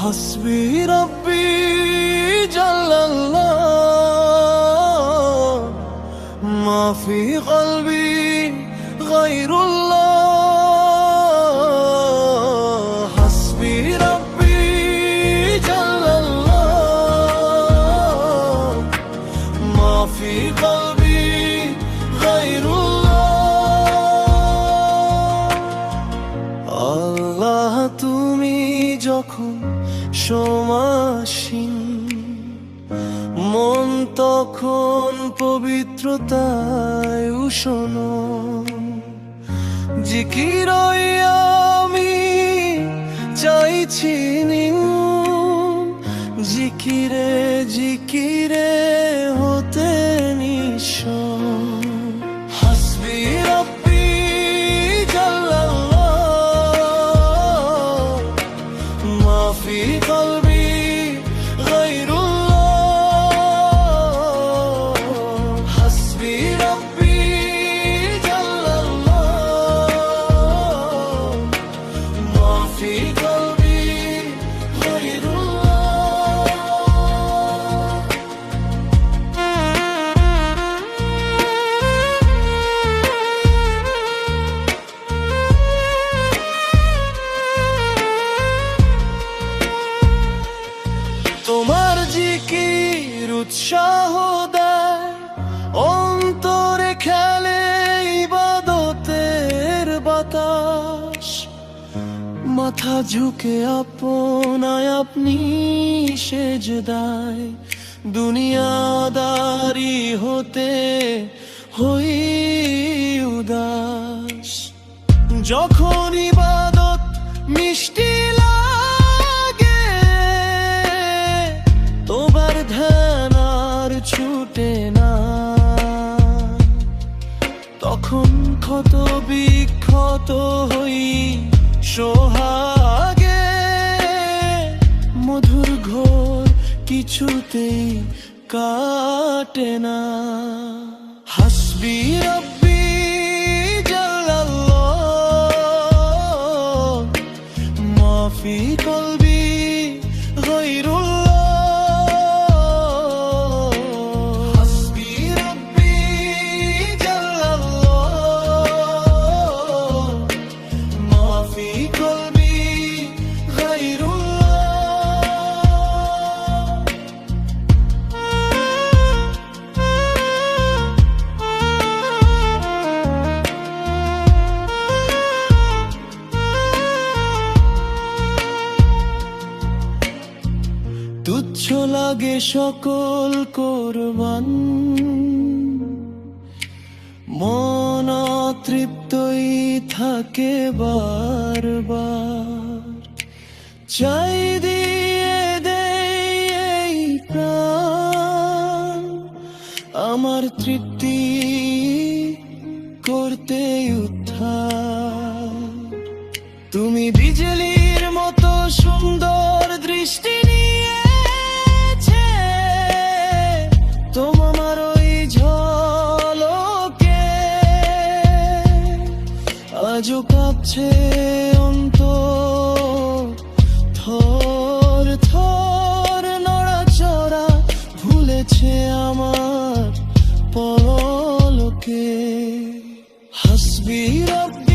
হাসবি রব্বি জাল্লাল্লাহ মা ফি কলবি গায়রুল্লাহ। হাসবি রব্বি জাল্লাল্লাহ মা ফি কলবি গায়রুল্লাহ। আল্লাহ তুমি যখন সমাসীন, মন তখন পবিত্রতায় উষণ। জিকির আমি চাইছি নিন, জিকিরে জিকিরে হতে নিঃস্ব। হাসবি রব্বি জাল্লাল্লাহ মা ফি কলবি গায়রুল্লাহ। হাসবি রব্বি জাল্লাল্লাহ মা ফি কলবি গায়রুল্লাহ। তোমার জিকির উৎসাহ দেয়, অন্তরে খেলে ইবাদতের বাতাস। মাথা ঝুঁকে আপনায় আপনি সেজদায়, দুনিয়াদারি হতে হই উদাস। যখন ইবাদত মিষ্টি লাগে, তোমার ধ্যান আর ছুটে না। তখন ক্ষত বিক্ষত হই সোহাগে, মধুর ঘোর কিছুতেই কাটে না। হাসবি রব্বি জাল্লাল্লাহ মা ফি কলবি গায়রুল্লাহ। হাসবি রব্বি জাল্লাল্লাহ মা ফি কলবি গায়রুল্লাহ। তুচ্ছ লাগে সকল কোরবান, মন তৃপ্তই থাকে বারবার। চাই দিয়ে দেই এই প্রাণ, আমার তৃপ্তি করতে উদ্ধার। তুমি বিজলির মতো সুন্দর দৃষ্টি নিয়েছে, তোমার ওই ঝলকে আজও কাঁপছে অন্তর। থর থর নড়াচড়া ভুলেছে আমার পলকে। হাসবি রব্বি